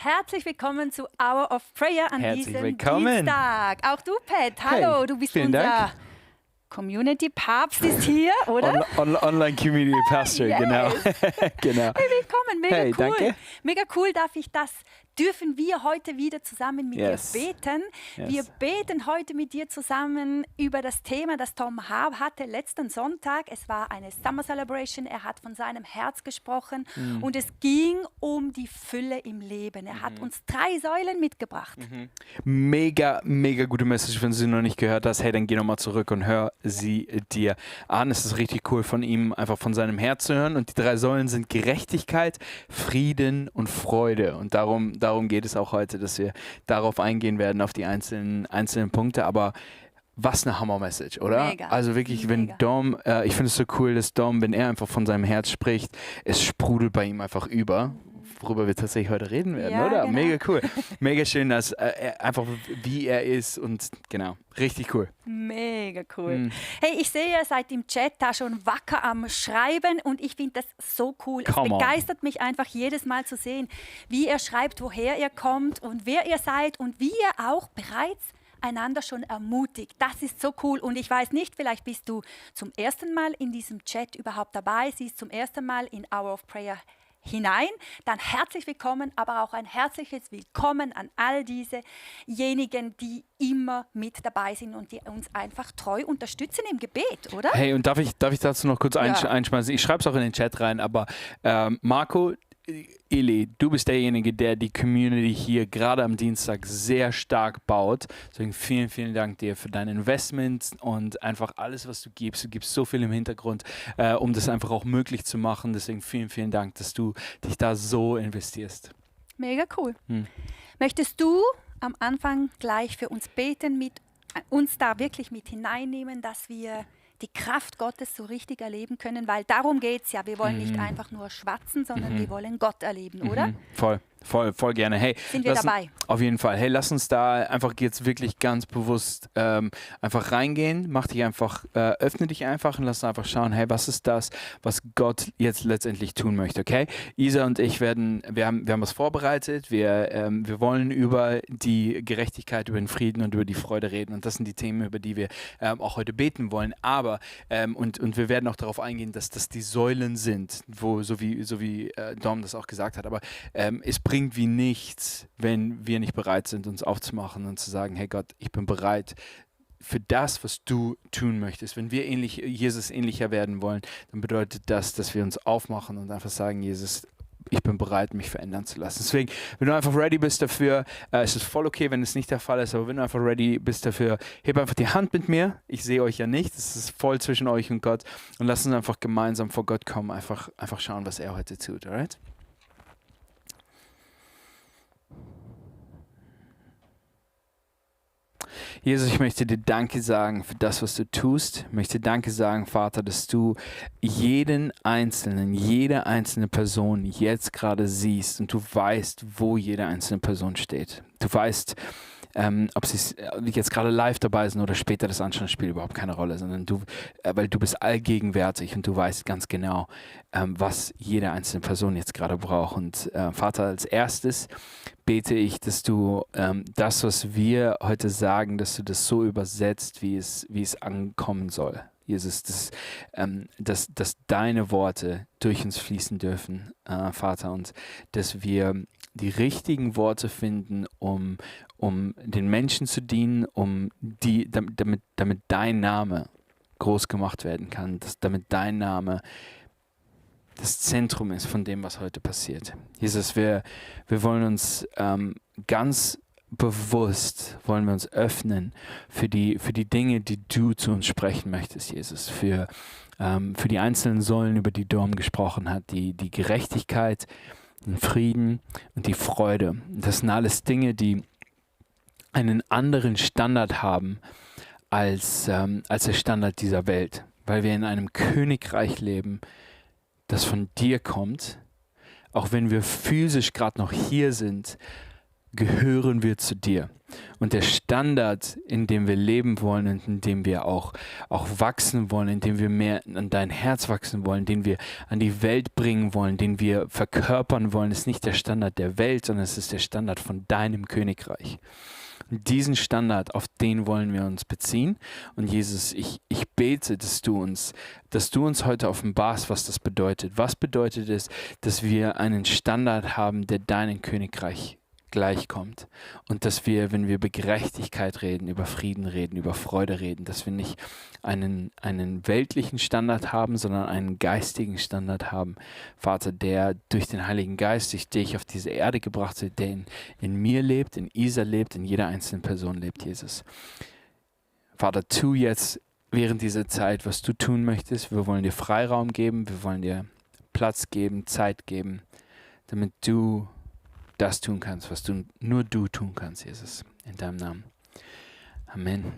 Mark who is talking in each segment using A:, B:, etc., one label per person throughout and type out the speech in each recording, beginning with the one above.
A: herzlich willkommen zu Hour of Prayer an diesem
B: willkommen.
A: Dienstag. Auch du, Pat, hallo,
B: Hey,
A: du bist
B: vielen
A: unser
B: Dank.
A: Community-Papst ist hier, oder?
B: Online Community Pastor,
A: Yes.
B: genau. Genau.
A: Hey, willkommen, mega
B: Hey,
A: cool.
B: danke.
A: Mega cool, dürfen wir heute wieder zusammen mit
B: Yes.
A: dir beten.
B: Yes.
A: Wir beten heute mit dir zusammen über das Thema, das Tom Haab hatte letzten Sonntag. Es war eine Summer Celebration, er hat von seinem Herz gesprochen und es ging um die Fülle im Leben. Er hat uns 3 Säulen mitgebracht.
B: Mega, mega gute Message. Wenn du sie noch nicht gehört hast, hey, dann geh nochmal zurück und hör sie dir an. Es ist richtig cool von ihm, einfach von seinem Herz zu hören. Und die 3 Säulen sind Gerechtigkeit, Frieden und Freude. Und darum geht es auch heute, dass wir darauf eingehen werden, auf die einzelnen Punkte. Aber was eine Hammer-Message, oder?
A: Mega.
B: Also wirklich, wenn
A: Mega.
B: Dom, ich finde es so cool, dass Dom, wenn er einfach von seinem Herz spricht, es sprudelt bei ihm einfach über, worüber wir tatsächlich heute reden werden,
A: Ja,
B: oder?
A: genau.
B: Mega cool. Mega schön, dass er einfach wie er ist und genau, richtig cool.
A: Mega cool. Hey, ich sehe, ihr seid im Chat da schon wacker am Schreiben und ich finde das so cool. Es
B: Come on.
A: begeistert mich einfach jedes Mal zu sehen, wie ihr schreibt, woher ihr kommt und wer ihr seid und wie ihr auch bereits einander schon ermutigt. Das ist so cool und ich weiß nicht, vielleicht bist du zum ersten Mal in diesem Chat überhaupt dabei, siehst zum ersten Mal in Hour of Prayer hinein, dann herzlich willkommen, aber auch ein herzliches Willkommen an all diesejenigen, die immer mit dabei sind und die uns einfach treu unterstützen im Gebet, oder?
B: Hey, und darf ich dazu noch kurz
A: Ja.
B: einschmeißen? Ich schreibe es auch in den Chat rein, aber Marco, Eli, du bist derjenige, der die Community hier gerade am Dienstag sehr stark baut. Deswegen vielen, vielen Dank dir für dein Investment und einfach alles, was du gibst. Du gibst so viel im Hintergrund, um das einfach auch möglich zu machen. Deswegen vielen, vielen Dank, dass du dich da so investierst.
A: Mega cool. Möchtest du am Anfang gleich für uns beten, uns da wirklich mit hineinnehmen, dass wir die Kraft Gottes so richtig erleben können? Weil darum geht es ja. Wir wollen nicht einfach nur schwatzen, sondern wir wollen Gott erleben, oder?
B: Voll gerne. Hey,
A: Sind wir dabei?
B: Auf jeden Fall. Hey, lass uns da einfach jetzt wirklich ganz bewusst einfach reingehen. Öffne dich einfach und lass uns einfach schauen, hey, was ist das, was Gott jetzt letztendlich tun möchte, okay? Isa und ich wir haben was vorbereitet. Wir wollen über die Gerechtigkeit, über den Frieden und über die Freude reden und das sind die Themen, über die wir auch heute beten wollen. Aber, und wir werden auch darauf eingehen, dass das die Säulen sind, so wie Dom das auch gesagt hat, aber es bringt wie nichts, wenn wir nicht bereit sind, uns aufzumachen und zu sagen, hey Gott, ich bin bereit für das, was du tun möchtest. Wenn wir Jesus ähnlicher werden wollen, dann bedeutet das, dass wir uns aufmachen und einfach sagen, Jesus, ich bin bereit, mich verändern zu lassen. Deswegen, wenn du einfach ready bist dafür, es ist voll okay, wenn es nicht der Fall ist, aber wenn du einfach ready bist dafür, heb einfach die Hand mit mir. Ich sehe euch ja nicht, es ist voll zwischen euch und Gott und lass uns einfach gemeinsam vor Gott kommen, einfach schauen, was er heute tut, alright? Jesus, ich möchte dir Danke sagen für das, was du tust. Ich möchte Danke sagen, Vater, dass du jede einzelne Person jetzt gerade siehst und du weißt, wo jede einzelne Person steht. Du weißt, ob sie jetzt gerade live dabei sind oder später das anschauen, spielt überhaupt keine Rolle, sondern weil du bist allgegenwärtig und du weißt ganz genau, was jede einzelne Person jetzt gerade braucht. Und Vater, als erstes bete ich, dass du das, was wir heute sagen, dass du das so übersetzt, wie es ankommen soll. Jesus, dass deine Worte durch uns fließen dürfen, Vater, und dass wir die richtigen Worte finden, um den Menschen zu dienen, damit dein Name groß gemacht werden kann, damit dein Name das Zentrum ist von dem, was heute passiert. Jesus, wir wollen uns ganz bewusst wollen wir uns öffnen für die Dinge, die du zu uns sprechen möchtest, Jesus, für die einzelnen Säulen, über die Dom gesprochen hat, die Gerechtigkeit, den Frieden und die Freude. Das sind alles Dinge, die einen anderen Standard haben als der Standard dieser Welt, weil wir in einem Königreich leben, das von dir kommt, auch wenn wir physisch gerade noch hier sind. gehören wir zu dir. Und der Standard, in dem wir leben wollen und in dem wir auch wachsen wollen, in dem wir mehr an dein Herz wachsen wollen, den wir an die Welt bringen wollen, den wir verkörpern wollen, ist nicht der Standard der Welt, sondern es ist der Standard von deinem Königreich. Und diesen Standard, auf den wollen wir uns beziehen. Und Jesus, ich bete, dass du uns heute offenbarst, was das bedeutet. Was bedeutet es, dass wir einen Standard haben, der deinem Königreich gleichkommt. Und dass wir, wenn wir über Gerechtigkeit reden, über Frieden reden, über Freude reden, dass wir nicht einen weltlichen Standard haben, sondern einen geistigen Standard haben. Vater, der durch den Heiligen Geist, durch dich auf diese Erde gebracht wird, der in mir lebt, in Isa lebt, in jeder einzelnen Person lebt, Jesus. Vater, tu jetzt während dieser Zeit, was du tun möchtest. Wir wollen dir Freiraum geben, wir wollen dir Platz geben, Zeit geben, damit du das tun kannst, was nur du tun kannst, Jesus. In deinem Namen. Amen.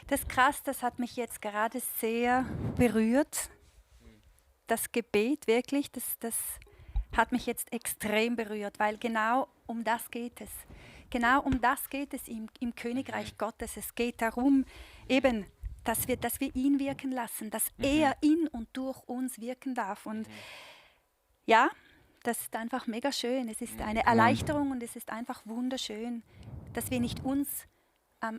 A: Das ist krass, das hat mich jetzt gerade sehr berührt. Das Gebet wirklich, das hat mich jetzt extrem berührt, weil genau um das geht es. Genau um das geht es im Königreich Gottes. Es geht darum, eben, dass wir ihn wirken lassen, dass er in und durch uns wirken darf. Und ja, das ist einfach mega schön. Es ist eine Erleichterung und es ist einfach wunderschön, dass wir nicht uns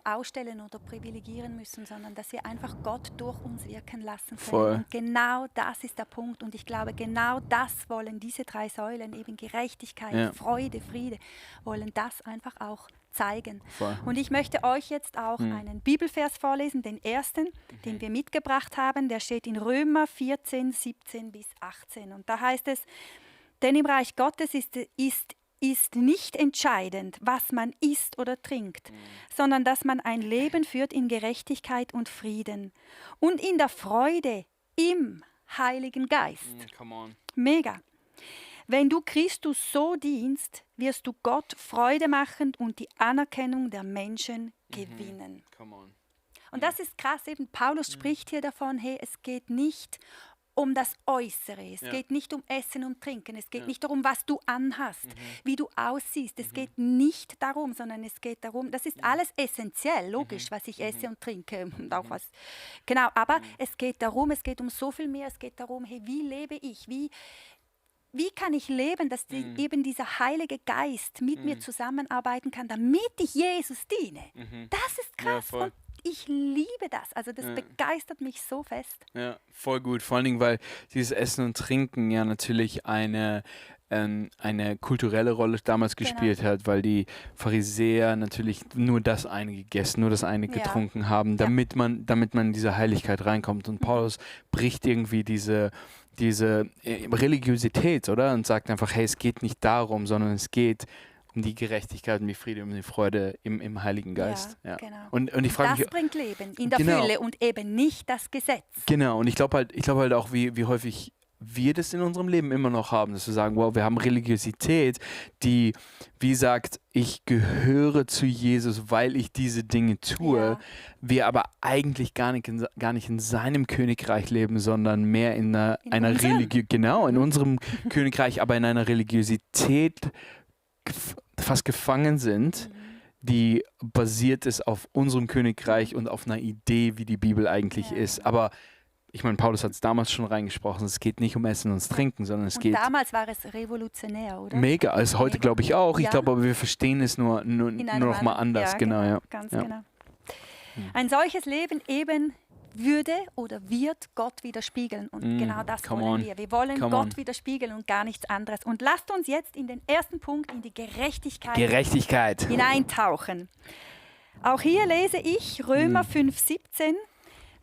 A: ausstellen oder privilegieren müssen, sondern dass wir einfach Gott durch uns wirken lassen können.
B: Voll.
A: Und genau das ist der Punkt. Und ich glaube, genau das wollen diese 3 Säulen, eben Gerechtigkeit, Freude, Friede, wollen das einfach auch zeigen.
B: Voll.
A: Und ich möchte euch jetzt auch einen Bibelvers vorlesen, den ersten, den wir mitgebracht haben. Der steht in Römer 14, 17 bis 18. Und da heißt es: Denn im Reich Gottes ist nicht entscheidend, was man isst oder trinkt, sondern dass man ein Leben führt in Gerechtigkeit und Frieden und in der Freude im Heiligen Geist.
B: Come on.
A: Mega. Wenn du Christus so dienst, wirst du Gott Freude machen und die Anerkennung der Menschen gewinnen.
B: Come on.
A: Und das ist krass, eben Paulus spricht hier davon, hey, es geht nicht um das Äußere, es geht nicht um Essen und Trinken, es geht nicht darum, was du anhast, wie du aussiehst, es geht nicht darum, sondern es geht darum, das ist alles essentiell, logisch, was ich esse und trinke und auch was, genau, aber es geht darum, es geht um so viel mehr, es geht darum, hey, wie lebe ich, wie kann ich leben, dass eben dieser Heilige Geist mit mir zusammenarbeiten kann, damit ich Jesus diene. Das ist krass und ich liebe das. Also das begeistert mich so fest.
B: Ja, voll gut. Vor allen Dingen, weil dieses Essen und Trinken ja natürlich eine kulturelle Rolle damals gespielt hat, weil die Pharisäer natürlich nur das eine gegessen, nur das eine getrunken haben, damit man in diese Heiligkeit reinkommt. Und Paulus bricht irgendwie diese Religiosität, oder? Und sagt einfach, hey, es geht nicht darum, sondern es geht um die Gerechtigkeit, um die Friede, um die Freude im Heiligen Geist. Ja.
A: Genau.
B: Und ich frage mich,
A: das bringt Leben in der Fülle und eben nicht das Gesetz.
B: Genau, und ich glaube halt auch, wie häufig wir das in unserem Leben immer noch haben, dass wir sagen, wow, wir haben Religiosität, die, wie sagt, ich gehöre zu Jesus, weil ich diese Dinge tue, wir aber eigentlich gar nicht in seinem Königreich leben, sondern mehr in einer Religion, genau, in unserem Königreich, aber in einer Religiosität fast gefangen sind, die basiert ist auf unserem Königreich und auf einer Idee, wie die Bibel eigentlich ist. Aber ich meine, Paulus hat es damals schon reingesprochen, es geht nicht um Essen und Trinken, sondern es geht...
A: damals war es revolutionär, oder?
B: Mega, also heute glaube ich auch. Ich glaube aber, wir verstehen es nur noch mal anders.
A: Ja,
B: genau, ja.
A: Ganz genau. Ein solches Leben eben würde oder wird Gott widerspiegeln. Und genau das wollen wir. Wir wollen Gott widerspiegeln und gar nichts anderes. Und lasst uns jetzt in den ersten Punkt, in die Gerechtigkeit hineintauchen. Auch hier lese ich Römer 5,17.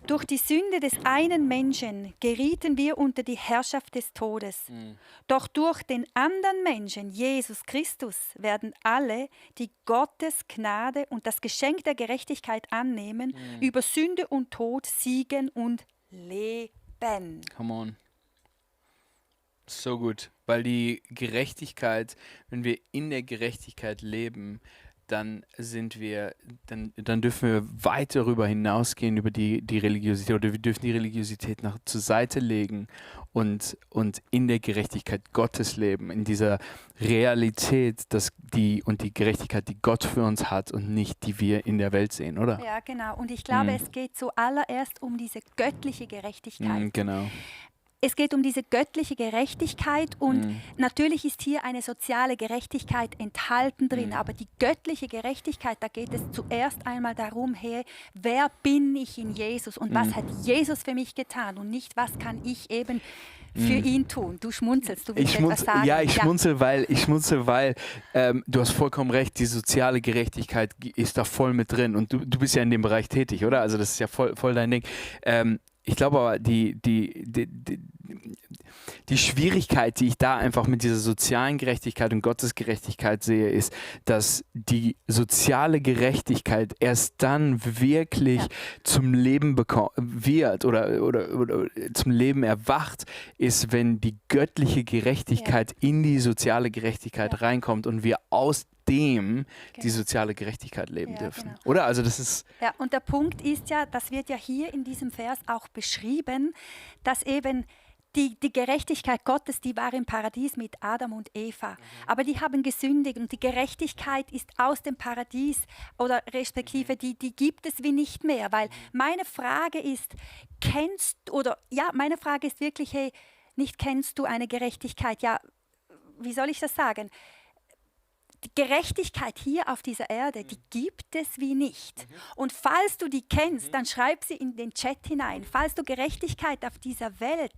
A: Durch die Sünde des einen Menschen gerieten wir unter die Herrschaft des Todes. Doch durch den anderen Menschen, Jesus Christus, werden alle, die Gottes Gnade und das Geschenk der Gerechtigkeit annehmen, über Sünde und Tod siegen und leben.
B: Come on. So gut, weil die Gerechtigkeit, wenn wir in der Gerechtigkeit leben, dann dann dürfen wir weit darüber hinausgehen, über die Religiosität, oder wir dürfen die Religiosität zur Seite legen und in der Gerechtigkeit Gottes leben, in dieser Realität, die Gerechtigkeit, die Gott für uns hat und nicht die wir in der Welt sehen, oder?
A: Ja, genau. Und ich glaube, es geht zuallererst um diese göttliche Gerechtigkeit.
B: Genau.
A: Es geht um diese göttliche Gerechtigkeit und natürlich ist hier eine soziale Gerechtigkeit enthalten drin, aber die göttliche Gerechtigkeit, da geht es zuerst einmal darum, hey, wer bin ich in Jesus und was hat Jesus für mich getan und nicht, was kann ich eben für ihn tun. Du schmunzelst, du willst etwas sagen.
B: Ja, ich schmunzel, weil du hast vollkommen recht, die soziale Gerechtigkeit ist da voll mit drin und du bist ja in dem Bereich tätig, oder? Also das ist ja voll dein Ding. Ich glaube aber, die Schwierigkeit, die ich da einfach mit dieser sozialen Gerechtigkeit und Gottesgerechtigkeit sehe, ist, dass die soziale Gerechtigkeit erst dann wirklich zum Leben wird oder zum Leben erwacht, ist, wenn die göttliche Gerechtigkeit in die soziale Gerechtigkeit reinkommt und wir aus dem die soziale Gerechtigkeit leben dürfen. Genau. Oder? Also das ist...
A: Ja, und der Punkt ist ja, das wird ja hier in diesem Vers auch beschrieben, dass eben die Gerechtigkeit Gottes, die war im Paradies mit Adam und Eva. Aber die haben gesündigt und die Gerechtigkeit ist aus dem Paradies oder respektive die gibt es wie nicht mehr. Weil meine Frage ist, meine Frage ist wirklich, hey, nicht kennst du eine Gerechtigkeit? Ja, wie soll ich das sagen? Die Gerechtigkeit hier auf dieser Erde, die gibt es wie nicht. Und falls du die kennst, dann schreib sie in den Chat hinein. Falls du Gerechtigkeit auf dieser Welt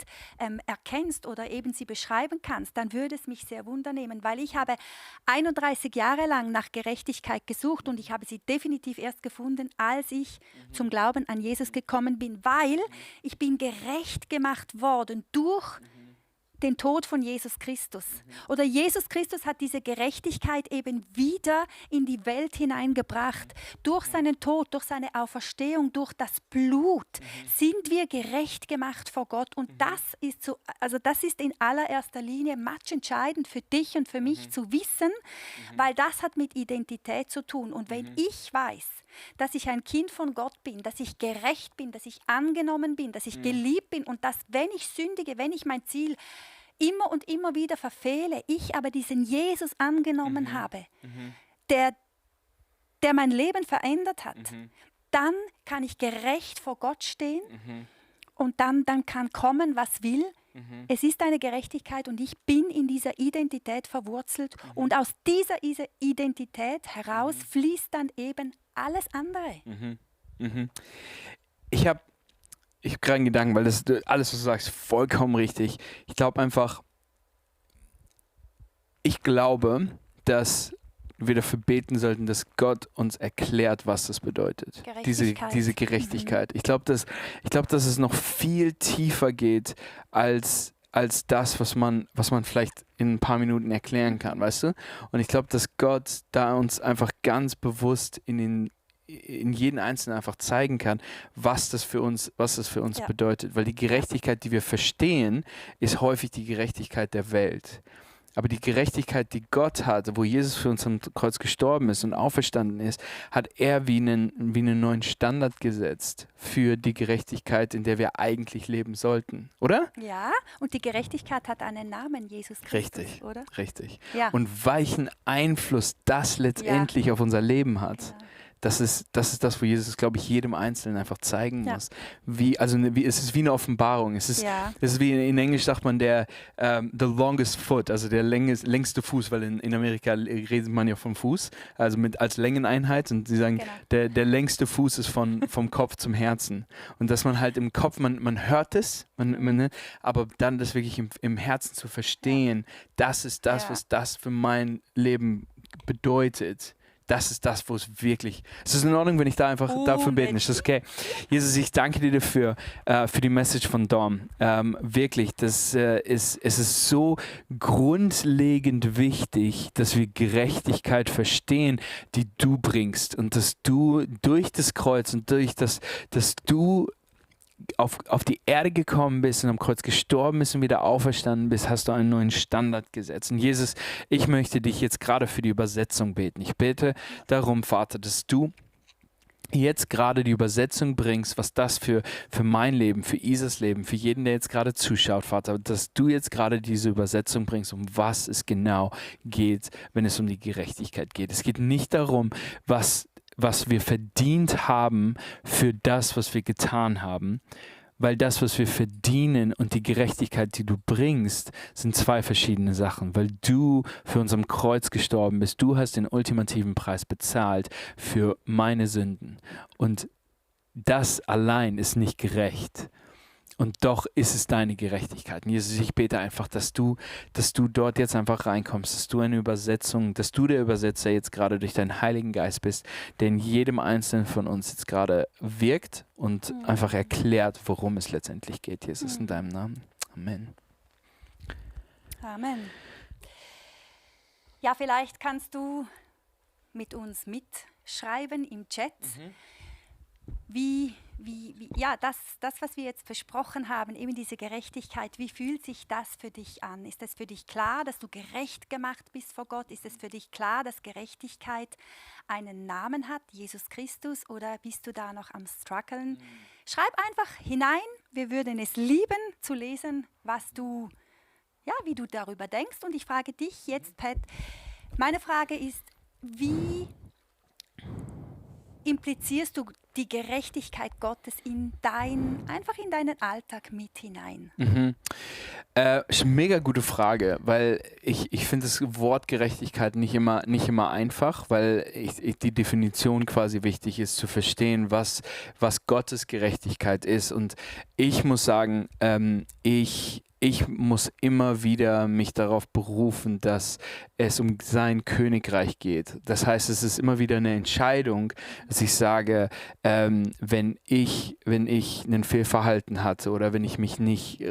A: erkennst oder eben sie beschreiben kannst, dann würde es mich sehr wundernehmen, weil ich habe 31 Jahre lang nach Gerechtigkeit gesucht und ich habe sie definitiv erst gefunden, als ich zum Glauben an Jesus gekommen bin, weil ich bin gerecht gemacht worden durch den Tod von Jesus Christus. Oder Jesus Christus hat diese Gerechtigkeit eben wieder in die Welt hineingebracht. Durch seinen Tod, durch seine Auferstehung, durch das Blut sind wir gerecht gemacht vor Gott. Und das ist in allererster Linie matchentscheidend für dich und für mich zu wissen, weil das hat mit Identität zu tun. Und wenn ich weiß, dass ich ein Kind von Gott bin, dass ich gerecht bin, dass ich angenommen bin, dass ich geliebt bin und dass, wenn ich sündige, wenn ich mein Ziel immer und immer wieder verfehle, ich aber diesen Jesus angenommen habe, der mein Leben verändert hat, dann kann ich gerecht vor Gott stehen und dann kann kommen, was will. Es ist eine Gerechtigkeit und ich bin in dieser Identität verwurzelt und aus dieser Identität heraus fließt dann eben alles andere.
B: Ich habe gerade einen Gedanken, weil das alles, was du sagst, vollkommen richtig. Ich glaube, dass wir dafür beten sollten, dass Gott uns erklärt, was das bedeutet. Diese Gerechtigkeit. Ich glaube, dass es noch viel tiefer geht als das, was man vielleicht in ein paar Minuten erklären kann, weißt du? Und ich glaube, dass Gott da uns einfach ganz bewusst in jeden Einzelnen einfach zeigen kann, was das für uns bedeutet. Weil die Gerechtigkeit, die wir verstehen, ist häufig die Gerechtigkeit der Welt. Aber die Gerechtigkeit, die Gott hat, wo Jesus für uns am Kreuz gestorben ist und auferstanden ist, hat er wie einen neuen Standard gesetzt für die Gerechtigkeit, in der wir eigentlich leben sollten, oder?
A: Ja, und die Gerechtigkeit hat einen Namen, Jesus Christus,
B: richtig,
A: oder?
B: Richtig.
A: Ja.
B: Und welchen Einfluss das letztendlich auf unser Leben hat. Ja. Das ist das, wo Jesus, glaube ich, jedem Einzelnen einfach zeigen muss. Es ist wie eine Offenbarung. Es ist wie in Englisch sagt man the longest foot, also der längste Fuß, weil in Amerika redet man ja vom Fuß, also als Längeneinheit und sie sagen, der längste Fuß ist vom Kopf zum Herzen. Und dass man halt im Kopf, man hört es, aber dann das wirklich im Herzen zu verstehen, das ist das, was das für mein Leben bedeutet. Das ist das, wo es wirklich... Es ist in Ordnung, wenn ich da einfach dafür bete. Ist das okay? Jesus, ich danke dir dafür, für die Message von Dom. Wirklich, es ist so grundlegend wichtig, dass wir Gerechtigkeit verstehen, die du bringst. Und dass du durch das Kreuz und durch das, dass du auf die Erde gekommen bist und am Kreuz gestorben bist und wieder auferstanden bist, hast du einen neuen Standard gesetzt. Und Jesus, ich möchte dich jetzt gerade für die Übersetzung beten. Ich bete darum, Vater, dass du jetzt gerade die Übersetzung bringst, was das für mein Leben, für Isas Leben, für jeden, der jetzt gerade zuschaut, Vater, dass du jetzt gerade diese Übersetzung bringst, um was es genau geht, wenn es um die Gerechtigkeit geht. Es geht nicht darum, was wir verdient haben für das, was wir getan haben, weil das, was wir verdienen und die Gerechtigkeit, die du bringst, sind zwei verschiedene Sachen, weil du für uns am Kreuz gestorben bist. Du hast den ultimativen Preis bezahlt für meine Sünden. Und das allein ist nicht gerecht. Und doch ist es deine Gerechtigkeit. Und Jesus, ich bete einfach, dass du dort jetzt einfach reinkommst, dass du eine Übersetzung, dass du der Übersetzer jetzt gerade durch deinen Heiligen Geist bist, der in jedem Einzelnen von uns jetzt gerade wirkt und einfach erklärt, worum es letztendlich geht. Jesus, in deinem Namen. Amen.
A: Amen. Ja, vielleicht kannst du mit uns mitschreiben im Chat, das, was wir jetzt besprochen haben, eben diese Gerechtigkeit, wie fühlt sich das für dich an? Ist es für dich klar, dass du gerecht gemacht bist vor Gott? Ist es für dich klar, dass Gerechtigkeit einen Namen hat, Jesus Christus, oder bist du da noch am Struggeln? Schreib einfach hinein, wir würden es lieben zu lesen, wie du darüber denkst. Und ich frage dich jetzt, Pat, meine Frage ist, wie implizierst du die Gerechtigkeit Gottes einfach in deinen Alltag mit hinein?
B: Ist eine mega gute Frage, weil ich finde das Wort Gerechtigkeit nicht immer einfach, weil die Definition quasi wichtig ist, zu verstehen, was Gottes Gerechtigkeit ist. Und ich muss sagen, ich muss immer wieder mich darauf berufen, dass es um sein Königreich geht. Das heißt, es ist immer wieder eine Entscheidung, dass ich sage, wenn ich ein Fehlverhalten hatte oder wenn ich mich nicht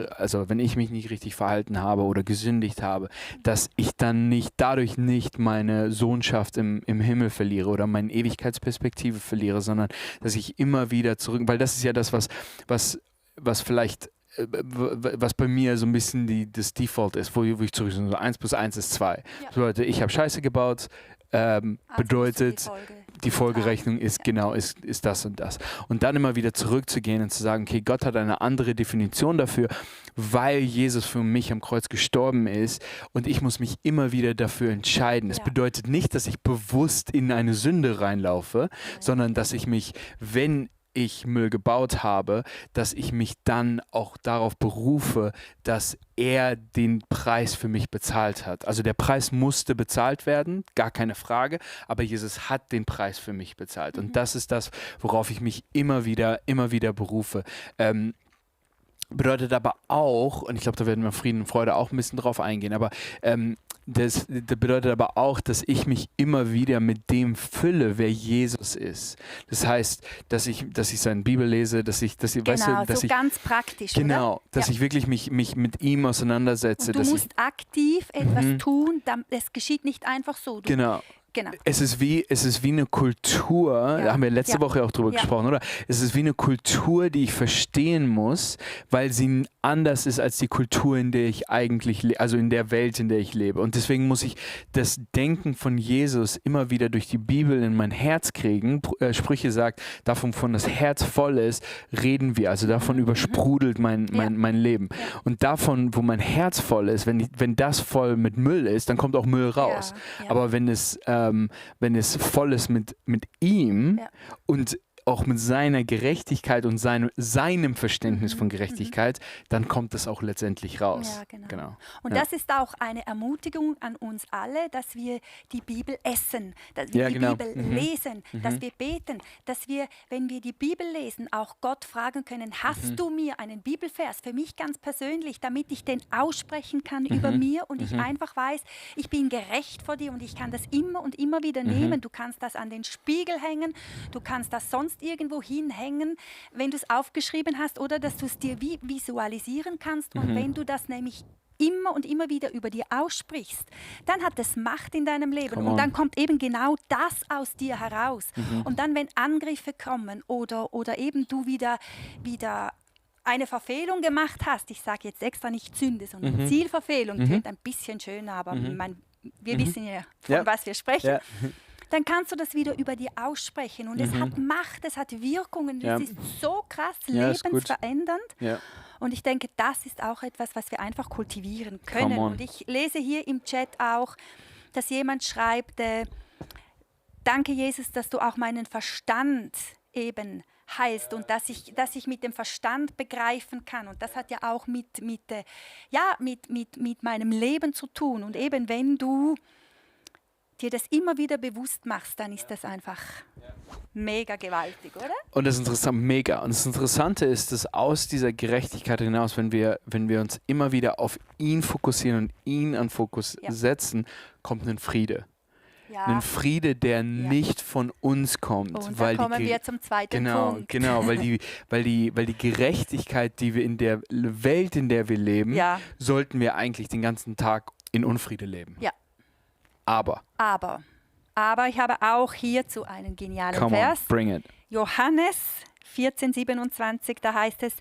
B: richtig verhalten habe oder gesündigt habe, dass ich dann dadurch nicht meine Sohnschaft im Himmel verliere oder meine Ewigkeitsperspektive verliere, sondern dass ich immer wieder weil das ist ja das, was vielleicht was bei mir so ein bisschen das Default ist, wo ich zurück so 1 plus 1 ist 2. Ja. Das bedeutet, ich habe Scheiße gebaut, bedeutet, die Folgerechnung ist ist das und das. Und dann immer wieder zurückzugehen und zu sagen, okay, Gott hat eine andere Definition dafür, weil Jesus für mich am Kreuz gestorben ist und ich muss mich immer wieder dafür entscheiden. Es bedeutet nicht, dass ich bewusst in eine Sünde reinlaufe, sondern dass ich mich, wenn ich Müll gebaut habe, dass ich mich dann auch darauf berufe, dass er den Preis für mich bezahlt hat. Also der Preis musste bezahlt werden, gar keine Frage, aber Jesus hat den Preis für mich bezahlt. Und das ist das, worauf ich mich immer wieder berufe. Bedeutet aber auch, und ich glaube, da werden wir Frieden und Freude auch ein bisschen drauf eingehen, aber das bedeutet aber auch, dass ich mich immer wieder mit dem fülle, wer Jesus ist. Das heißt, dass ich seine Bibel lese, dass ich
A: ganz praktisch,
B: genau,
A: oder?
B: Dass ich wirklich mich mit ihm auseinandersetze.
A: Und du musst aktiv etwas tun, es geschieht nicht einfach so.
B: Genau. Es ist wie eine Kultur, da haben wir letzte Woche auch drüber gesprochen, oder? Es ist wie eine Kultur, die ich verstehen muss, weil sie anders ist als die Kultur, in der ich eigentlich also in der Welt, in der ich lebe. Und deswegen muss ich das Denken von Jesus immer wieder durch die Bibel in mein Herz kriegen. Sprüche sagt, davon das Herz voll ist, reden wir. Also davon übersprudelt mein Leben. Und davon, wo mein Herz voll ist, wenn das voll mit Müll ist, dann kommt auch Müll raus. Aber wenn es voll ist mit ihm und auch mit seiner Gerechtigkeit und seinem Verständnis von Gerechtigkeit, dann kommt das auch letztendlich raus.
A: Ja, genau. Und das ist auch eine Ermutigung an uns alle, dass wir die Bibel essen, dass wir die Bibel lesen, dass wir beten, dass wir, wenn wir die Bibel lesen, auch Gott fragen können, hast du mir einen Bibelvers für mich ganz persönlich, damit ich den aussprechen kann über mir und ich einfach weiß, ich bin gerecht vor dir und ich kann das immer und immer wieder nehmen. Du kannst das an den Spiegel hängen, du kannst das sonst irgendwo hinhängen, wenn du es aufgeschrieben hast oder dass du es dir visualisieren kannst. Und wenn du das nämlich immer und immer wieder über dir aussprichst, dann hat es Macht in deinem Leben und dann kommt eben genau das aus dir heraus. Und dann, wenn Angriffe kommen oder eben du wieder eine Verfehlung gemacht hast, ich sage jetzt extra nicht Sünde, sondern Zielverfehlung, klingt ein bisschen schöner, aber wir wissen ja, von was wir sprechen.
B: Ja.
A: Dann kannst du das wieder über dir aussprechen. Und es hat Macht, es hat Wirkungen. Das ist so krass lebensverändernd.
B: Ja.
A: Und ich denke, das ist auch etwas, was wir einfach kultivieren können. Und ich lese hier im Chat auch, dass jemand schreibt, danke Jesus, dass du auch meinen Verstand eben heilst und dass ich mit dem Verstand begreifen kann. Und das hat ja auch mit meinem Leben zu tun. Und eben, wenn du dir das immer wieder bewusst machst, dann ist das einfach mega gewaltig, oder?
B: Und das ist interessant, mega. Und das Interessante ist, dass aus dieser Gerechtigkeit hinaus, wenn wir uns immer wieder auf ihn fokussieren und ihn an Fokus setzen, kommt ein Friede.
A: Ja.
B: Ein Friede, der nicht von uns kommt.
A: Und da kommen wir zum zweiten Punkt.
B: Genau, weil die Gerechtigkeit, die wir in der Welt, in der wir leben, sollten wir eigentlich den ganzen Tag in Unfriede leben.
A: Ja.
B: Aber
A: ich habe auch hierzu einen genialen Vers.
B: Bring it.
A: Johannes 14,27, da heißt es,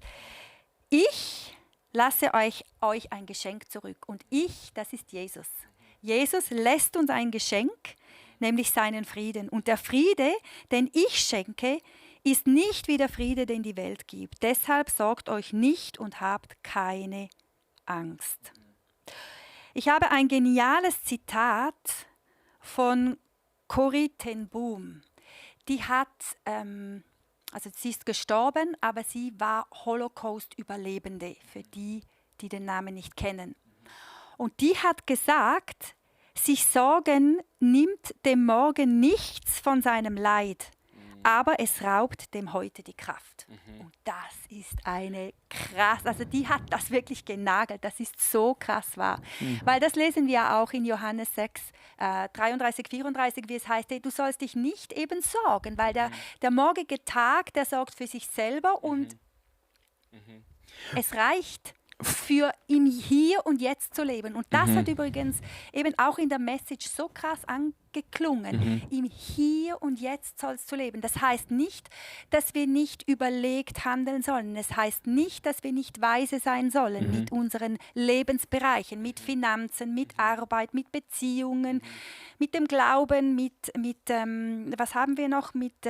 A: ich lasse euch ein Geschenk zurück. Und das ist Jesus. Jesus lässt uns ein Geschenk, nämlich seinen Frieden. Und der Friede, den ich schenke, ist nicht wie der Friede, den die Welt gibt. Deshalb sorgt euch nicht und habt keine Angst. Ich habe ein geniales Zitat von Corrie ten Boom. Die hat, sie ist gestorben, aber sie war Holocaust-Überlebende, für die den Namen nicht kennen. Und die hat gesagt, sich Sorgen nimmt dem Morgen nichts von seinem Leid, aber es raubt dem Heute die Kraft. Und das ist eine krass, also die hat das wirklich genagelt, das ist so krass wahr. Weil das lesen wir auch in Johannes 6, 33, 34, wie es heißt, du sollst dich nicht eben sorgen, weil der morgige Tag, der sorgt für sich selber und es reicht für im Hier und Jetzt zu leben. Und das hat übrigens eben auch in der Message so krass angeklungen. Im Hier und Jetzt sollst du leben. Das heißt nicht, dass wir nicht überlegt handeln sollen. Es heißt nicht, dass wir nicht weise sein sollen mit unseren Lebensbereichen, mit Finanzen, mit Arbeit, mit Beziehungen, mit dem Glauben, was haben wir noch, mit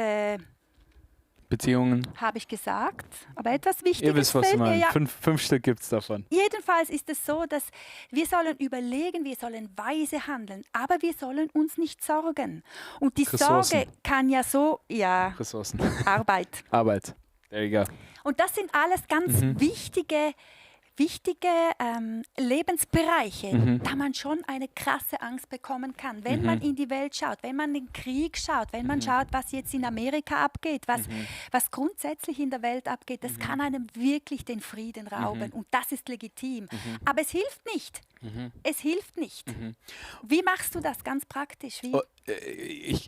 B: Beziehungen.
A: Habe ich gesagt. Aber etwas Wichtiges.
B: Ihr wisst, was ich meine. 5 Stück gibt es davon.
A: Jedenfalls ist es so, dass wir sollen überlegen, wir sollen weise handeln, aber wir sollen uns nicht sorgen. Und die Sorge kann ja so,
B: Ressourcen.
A: Arbeit.
B: There you go.
A: Und das sind alles ganz wichtige Lebensbereiche, da man schon eine krasse Angst bekommen kann. Wenn man in die Welt schaut, wenn man den Krieg schaut, wenn man schaut, was jetzt in Amerika abgeht, was grundsätzlich in der Welt abgeht, das kann einem wirklich den Frieden rauben. Und das ist legitim. Aber es hilft nicht. Es hilft nicht. Wie machst du das ganz praktisch? Wie?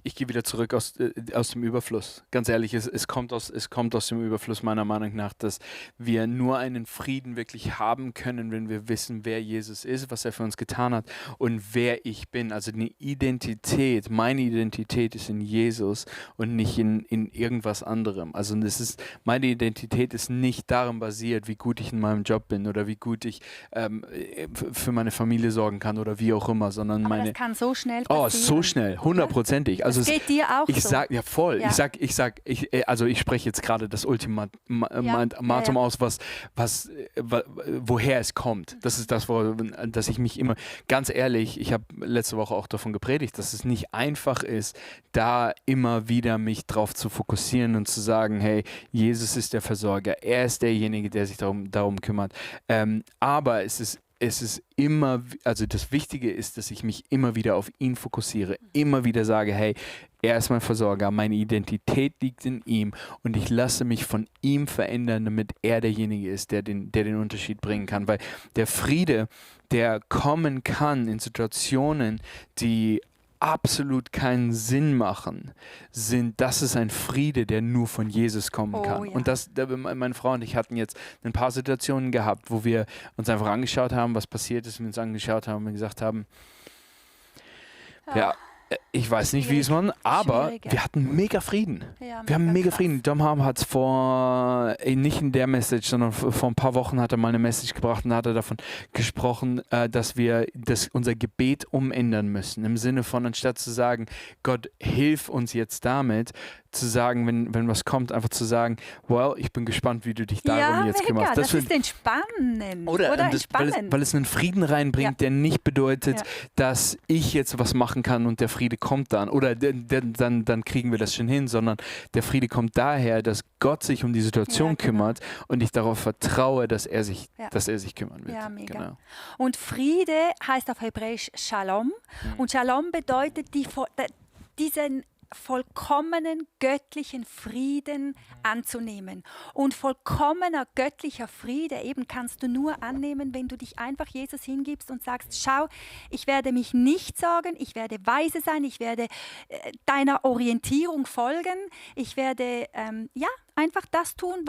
B: Ich gehe wieder zurück aus dem Überfluss. Ganz ehrlich, es kommt aus dem Überfluss meiner Meinung nach, dass wir nur einen Frieden wirklich haben können, wenn wir wissen, wer Jesus ist, was er für uns getan hat und wer ich bin. Also eine Identität, meine Identität ist in Jesus und nicht in irgendwas anderem. Also meine Identität ist nicht darin basiert, wie gut ich in meinem Job bin oder wie gut ich für meine Familie sorgen kann oder wie auch immer, sondern
A: das kann so schnell passieren.
B: Oh, so schnell, 100%. Also
A: das geht dir auch so.
B: Ja, voll. Ja. Ich spreche jetzt gerade das Ultimatum aus, woher es kommt. Das ist das, dass ich mich immer, ganz ehrlich, ich habe letzte Woche auch davon gepredigt, dass es nicht einfach ist, da immer wieder mich drauf zu fokussieren und zu sagen, hey, Jesus ist der Versorger, er ist derjenige, der sich darum kümmert. Aber es ist immer, also das Wichtige ist, dass ich mich immer wieder auf ihn fokussiere, immer wieder sage, hey, er ist mein Versorger, meine Identität liegt in ihm und ich lasse mich von ihm verändern, damit er derjenige ist, der den Unterschied bringen kann. Weil der Friede, der kommen kann in Situationen, die absolut keinen Sinn machen, das ist ein Friede, der nur von Jesus kommen kann.
A: Ja.
B: Und meine Frau und ich hatten jetzt ein paar Situationen gehabt, wo wir uns einfach angeschaut haben, was passiert ist, wir uns angeschaut haben und gesagt haben, Ich weiß nicht, wie es war, aber
A: Schwierig, ja.
B: wir hatten mega Frieden.
A: Ja,
B: Wir haben mega
A: krass.
B: Frieden. Dom Ham hat es nicht in der Message, sondern vor ein paar Wochen hat er mal eine Message gebracht und hat er davon gesprochen, dass wir unser Gebet umändern müssen. Im Sinne von, anstatt zu sagen, Gott, hilf uns jetzt damit, zu sagen, wenn was kommt, einfach zu sagen, well, ich bin gespannt, wie du dich darum jetzt
A: mega.
B: kümmerst.
A: Das ist entspannend.
B: Oder
A: entspannend.
B: weil es einen Frieden reinbringt, der nicht bedeutet, dass ich jetzt was machen kann und der Friede kommt dann. Oder dann kriegen wir das schon hin, sondern der Friede kommt daher, dass Gott sich um die Situation kümmert und ich darauf vertraue, dass er sich kümmern wird.
A: Ja, mega.
B: Genau.
A: Und Friede heißt auf Hebräisch Shalom. Und Shalom bedeutet diesen vollkommenen göttlichen Frieden anzunehmen. Und vollkommener göttlicher Friede eben kannst du nur annehmen, wenn du dich einfach Jesus hingibst und sagst, schau, ich werde mich nicht sorgen, ich werde weise sein, ich werde deiner Orientierung folgen, ich werde einfach das tun,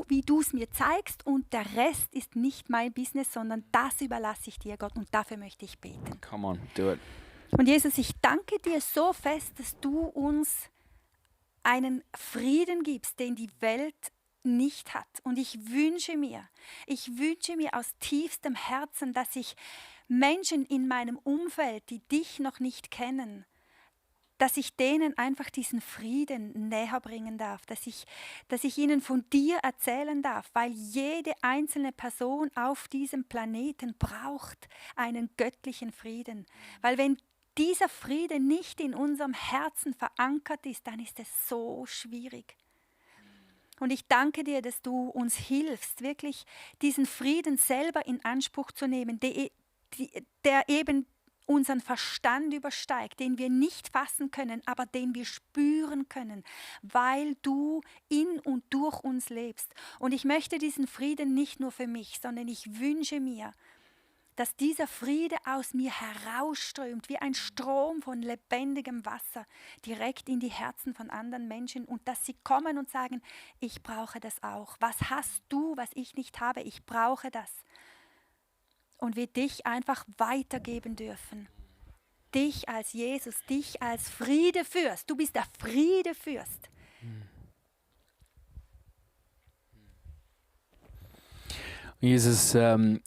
A: wie du es mir zeigst, und der Rest ist nicht mein Business, sondern das überlasse ich dir, Gott, und dafür möchte ich beten.
B: Come on, do it.
A: Und Jesus, ich danke dir so fest, dass du uns einen Frieden gibst, den die Welt nicht hat. Und ich wünsche mir aus tiefstem Herzen, dass ich Menschen in meinem Umfeld, die dich noch nicht kennen, dass ich denen einfach diesen Frieden näher bringen darf, dass ich ihnen von dir erzählen darf, weil jede einzelne Person auf diesem Planeten braucht einen göttlichen Frieden. Weil wenn dieser Friede nicht in unserem Herzen verankert ist, dann ist es so schwierig. Und ich danke dir, dass du uns hilfst, wirklich diesen Frieden selber in Anspruch zu nehmen, der eben unseren Verstand übersteigt, den wir nicht fassen können, aber den wir spüren können, weil du in und durch uns lebst. Und ich möchte diesen Frieden nicht nur für mich, sondern ich wünsche mir, dass dieser Friede aus mir herausströmt, wie ein Strom von lebendigem Wasser, direkt in die Herzen von anderen Menschen, und dass sie kommen und sagen, ich brauche das auch. Was hast du, was ich nicht habe? Ich brauche das. Und wir dich einfach weitergeben dürfen. Dich als Jesus, dich als Friedefürst. Du bist der Friedefürst.
B: Jesus,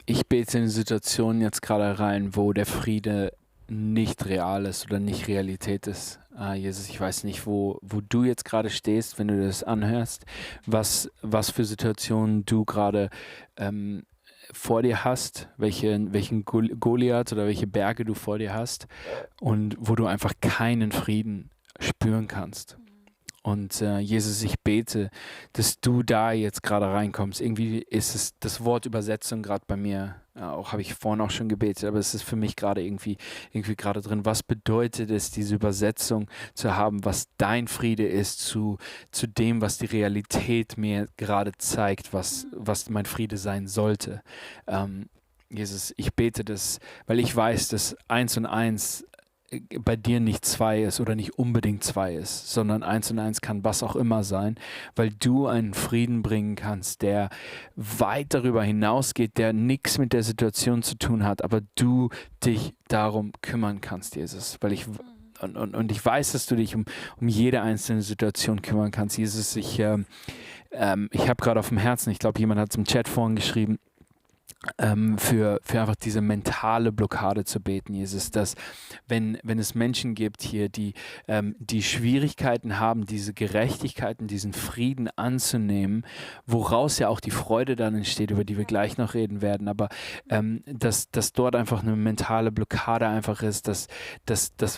B: ich bete in Situationen jetzt gerade rein, wo der Friede nicht real ist oder nicht Realität ist. Jesus, ich weiß nicht, wo du jetzt gerade stehst, wenn du das anhörst, was für Situationen du gerade vor dir hast, welchen Goliath oder welche Berge du vor dir hast und wo du einfach keinen Frieden spüren kannst. Und Jesus, ich bete, dass du da jetzt gerade reinkommst. Irgendwie ist es das Wort Übersetzung gerade bei mir, auch habe ich vorhin auch schon gebetet, aber es ist für mich gerade irgendwie gerade drin. Was bedeutet es, diese Übersetzung zu haben, was dein Friede ist zu dem, was die Realität mir gerade zeigt, was mein Friede sein sollte. Jesus, ich bete das, weil ich weiß, dass 1 und 1 bei dir nicht 2 ist oder nicht unbedingt 2 ist, sondern 1 und 1 kann was auch immer sein, weil du einen Frieden bringen kannst, der weit darüber hinausgeht, der nichts mit der Situation zu tun hat, aber du dich darum kümmern kannst, Jesus, weil ich weiß, dass du dich um jede einzelne Situation kümmern kannst. Jesus, ich habe gerade auf dem Herzen, ich glaube, jemand hat es im Chat vorhin geschrieben, für einfach diese mentale Blockade zu beten, Jesus, dass wenn es Menschen gibt hier, die Schwierigkeiten haben, diese Gerechtigkeiten, diesen Frieden anzunehmen, woraus ja auch die Freude dann entsteht, über die wir gleich noch reden werden, aber dass dort einfach eine mentale Blockade einfach ist, dass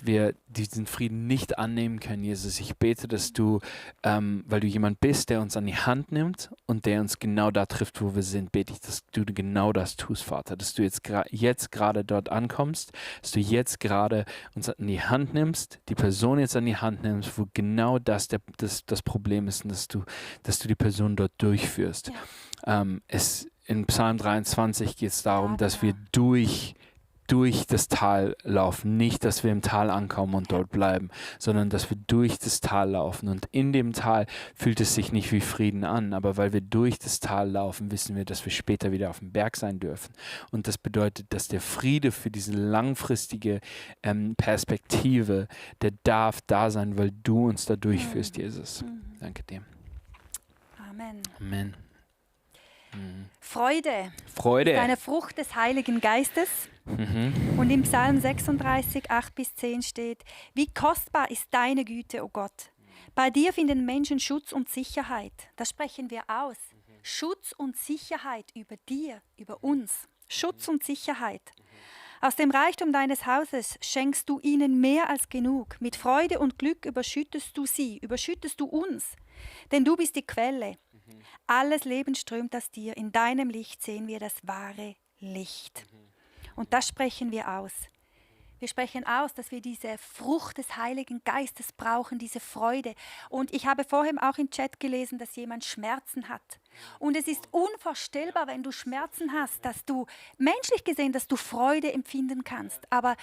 B: wir diesen Frieden nicht annehmen können, Jesus. Ich bete, dass du, weil du jemand bist, der uns an die Hand nimmt und der uns genau da trifft, wo wir sind, bete ich, dass du genau das tust, Vater, dass du jetzt gerade dort ankommst, dass du jetzt gerade uns an die Hand nimmst, die Person jetzt an die Hand nimmst, wo genau das Problem ist, und dass du die Person dort durchführst. Ja. In Psalm 23 geht es darum, dass wir durch durch das Tal laufen. Nicht, dass wir im Tal ankommen und dort bleiben, sondern dass wir durch das Tal laufen. Und in dem Tal fühlt es sich nicht wie Frieden an, aber weil wir durch das Tal laufen, wissen wir, dass wir später wieder auf dem Berg sein dürfen. Und das bedeutet, dass der Friede für diese langfristige Perspektive, der darf da sein, weil du uns da durchführst, Jesus. Danke dir.
A: Amen.
B: Amen.
A: Freude.
B: Freude.
A: Ist eine Frucht des Heiligen Geistes. Und im Psalm 36, 8-10 steht: Wie kostbar ist deine Güte, o Gott. Bei dir finden Menschen Schutz und Sicherheit. Das sprechen wir aus. Schutz und Sicherheit über dir, über uns. Schutz und Sicherheit. Aus dem Reichtum deines Hauses schenkst du ihnen mehr als genug. Mit Freude und Glück überschüttest du sie, überschüttest du uns. Denn du bist die Quelle. Alles Leben strömt aus dir. In deinem Licht sehen wir das wahre Licht. Und das sprechen wir aus. Wir sprechen aus, dass wir diese Frucht des Heiligen Geistes brauchen, diese Freude. Und ich habe vorhin auch im Chat gelesen, dass jemand Schmerzen hat. Und es ist unvorstellbar, wenn du Schmerzen hast, dass du, menschlich gesehen, dass du Freude empfinden kannst. Aber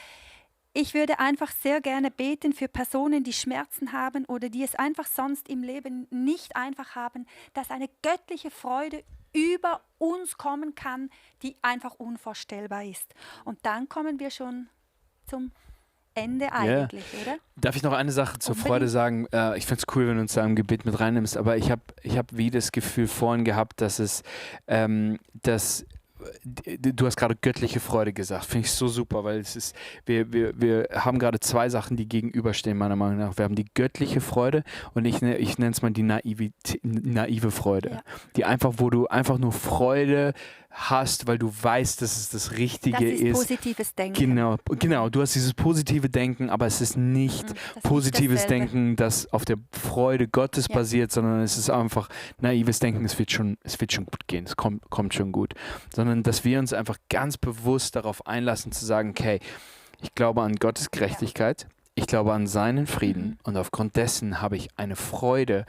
A: ich würde einfach sehr gerne beten für Personen, die Schmerzen haben oder die es einfach sonst im Leben nicht einfach haben, dass eine göttliche Freude über uns kommen kann, die einfach unvorstellbar ist. Und dann kommen wir schon zum Ende eigentlich, oder?
B: Darf ich noch eine Sache zur Freude sagen? Ich finde es cool, wenn du uns da im Gebet mit reinnimmst, aber ich hab wie das Gefühl vorhin gehabt, dass es, du hast gerade göttliche Freude gesagt, finde ich so super, weil es ist, wir haben gerade zwei Sachen, die gegenüberstehen, meiner Meinung nach. Wir haben die göttliche Freude und ich nenne es mal die naive Freude. Die einfach, wo du einfach nur Freude hast, weil du weißt, dass es das Richtige ist.
A: Das ist positives Denken.
B: Genau, du hast dieses positive Denken, aber es ist nicht positives Denken, das auf der Freude Gottes basiert, sondern es ist einfach naives Denken, es wird schon gut gehen, es kommt schon gut. Sondern, dass wir uns einfach ganz bewusst darauf einlassen, zu sagen, okay, ich glaube an Gottes Gerechtigkeit, ich glaube an seinen Frieden und aufgrund dessen habe ich eine Freude,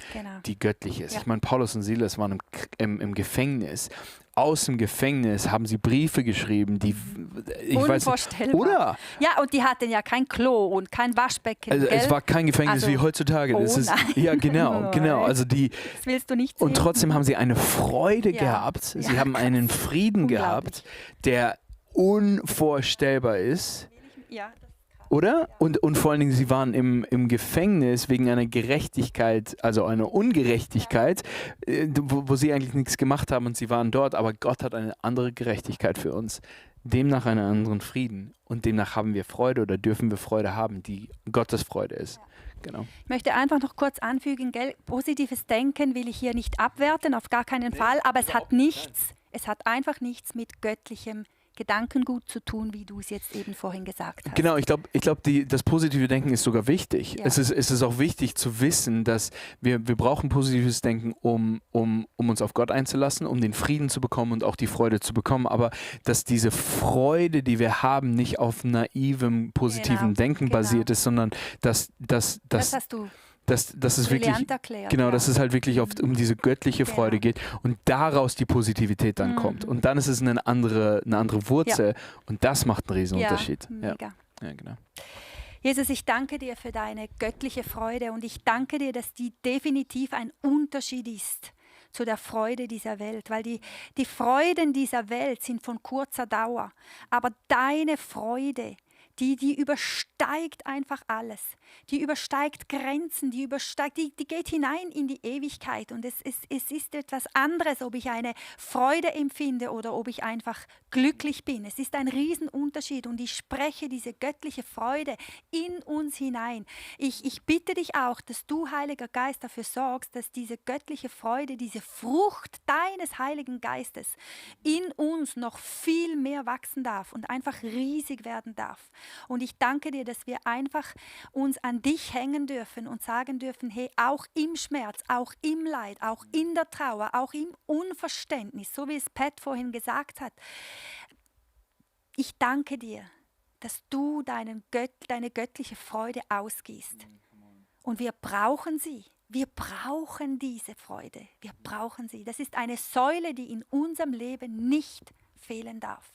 B: die göttlich ist. Ich meine, Paulus und Silas waren im Gefängnis. Aus dem Gefängnis haben sie Briefe geschrieben, die
A: unvorstellbar.
B: Oder?
A: Ja, und die hatten ja kein Klo und kein Waschbecken.
B: Also, es war kein Gefängnis wie heutzutage. Das ist, ja, genau. Also das
A: willst du nicht sehen.
B: Und trotzdem haben sie eine Freude gehabt. Sie haben einen Frieden gehabt, der unvorstellbar ist.
A: Ja.
B: Oder? Und vor allen Dingen, sie waren im Gefängnis wegen einer Gerechtigkeit, also einer Ungerechtigkeit, wo sie eigentlich nichts gemacht haben und sie waren dort, aber Gott hat eine andere Gerechtigkeit für uns. Demnach einen anderen Frieden. Und demnach haben wir Freude oder dürfen wir Freude haben, die Gottes Freude ist. Genau.
A: Ich möchte einfach noch kurz anfügen, positives Denken will ich hier nicht abwerten, auf gar keinen Fall, aber es hat einfach nichts mit göttlichem Gedankengut zu tun, wie du es jetzt eben vorhin gesagt hast.
B: Genau, ich glaube, das positive Denken ist sogar wichtig. Ja. Es ist auch wichtig zu wissen, dass wir brauchen positives Denken, um uns auf Gott einzulassen, um den Frieden zu bekommen und auch die Freude zu bekommen, aber dass diese Freude, die wir haben, nicht auf naivem, positiven Denken basiert ist, sondern das hast du das ist wirklich,
A: erklärt,
B: dass es halt wirklich oft um diese göttliche Freude geht und daraus die Positivität dann kommt. Und dann ist es eine andere Wurzel und das macht einen riesen Unterschied.
A: Mega.
B: Ja, genau.
A: Jesus, ich danke dir für deine göttliche Freude und ich danke dir, dass die definitiv ein Unterschied ist zu der Freude dieser Welt, weil die Freuden dieser Welt sind von kurzer Dauer, aber deine Freude, die übersteigt einfach alles. Die übersteigt Grenzen, die geht hinein in die Ewigkeit. Und es ist etwas anderes, ob ich eine Freude empfinde oder ob ich einfach glücklich bin. Es ist ein Riesenunterschied und ich spreche diese göttliche Freude in uns hinein. Ich bitte dich auch, dass du, Heiliger Geist, dafür sorgst, dass diese göttliche Freude, diese Frucht deines Heiligen Geistes in uns noch viel mehr wachsen darf und einfach riesig werden darf. Und ich danke dir, dass wir einfach uns an dich hängen dürfen und sagen dürfen, hey, auch im Schmerz, auch im Leid, auch in der Trauer, auch im Unverständnis, so wie es Pat vorhin gesagt hat. Ich danke dir, dass du deine göttliche Freude ausgießt. Und wir brauchen sie. Wir brauchen diese Freude. Wir brauchen sie. Das ist eine Säule, die in unserem Leben nicht fehlen darf.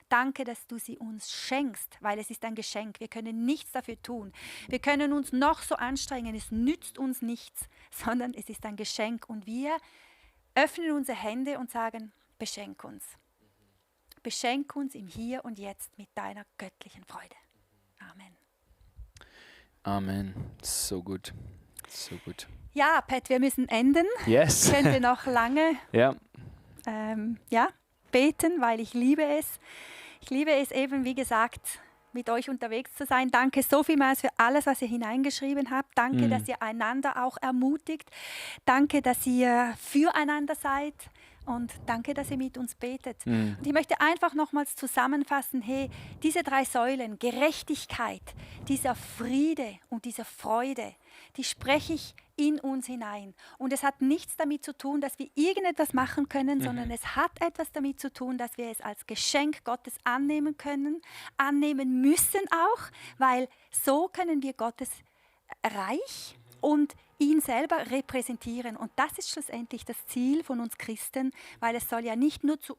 A: Danke, dass du sie uns schenkst, weil es ist ein Geschenk. Wir können nichts dafür tun. Wir können uns noch so anstrengen, es nützt uns nichts, sondern es ist ein Geschenk. Und wir öffnen unsere Hände und sagen, beschenk uns. Beschenk uns im Hier und Jetzt mit deiner göttlichen Freude. Amen.
B: Amen. So gut. So gut.
A: Ja, Pat, wir müssen enden.
B: Yes.
A: Ich könnte noch lange
B: Ja.
A: beten, weil ich liebe es. Ich liebe es eben, wie gesagt, mit euch unterwegs zu sein. Danke so vielmals für alles, was ihr hineingeschrieben habt. Danke, dass ihr einander auch ermutigt. Danke, dass ihr füreinander seid. Und danke, dass ihr mit uns betet. Und ich möchte einfach nochmals zusammenfassen, hey, diese 3 Säulen, Gerechtigkeit, dieser Friede und diese Freude, die spreche ich in uns hinein. Und es hat nichts damit zu tun, dass wir irgendetwas machen können, sondern es hat etwas damit zu tun, dass wir es als Geschenk Gottes annehmen können, annehmen müssen auch, weil so können wir Gottes Reich und ihn selber repräsentieren. Und das ist schlussendlich das Ziel von uns Christen, weil es soll ja nicht nur zu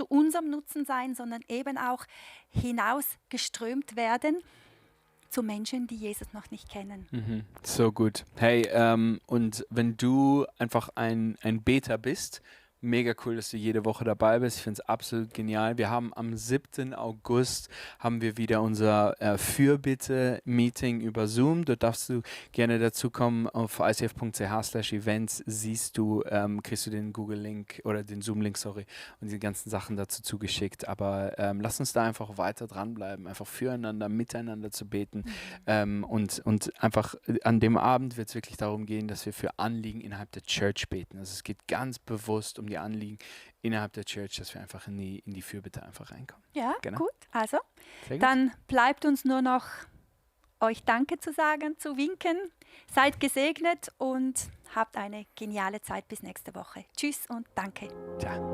A: unserem Nutzen sein, sondern eben auch hinausgeströmt werden zu Menschen, die Jesus noch nicht kennen.
B: So gut. Hey, und wenn du einfach ein Beter bist, mega cool, dass du jede Woche dabei bist. Ich finde es absolut genial. Wir haben am 7. August haben wir wieder unser Fürbitte-Meeting über Zoom. Dort darfst du gerne dazu kommen. Auf icf.ch/events siehst du, kriegst du den Google-Link oder den Zoom-Link, sorry, und die ganzen Sachen dazu zugeschickt. Aber lass uns da einfach weiter dranbleiben, einfach füreinander, miteinander zu beten. Und einfach an dem Abend wird es wirklich darum gehen, dass wir für Anliegen innerhalb der Church beten. Also es geht ganz bewusst um die Anliegen innerhalb der Church, dass wir einfach in die Fürbitte einfach reinkommen.
A: Ja,
B: Genau.
A: gut. Also,
B: Sehr gut.
A: dann bleibt uns nur noch euch Danke zu sagen, zu winken. Seid gesegnet und habt eine geniale Zeit bis nächste Woche. Tschüss und danke.
B: Ciao.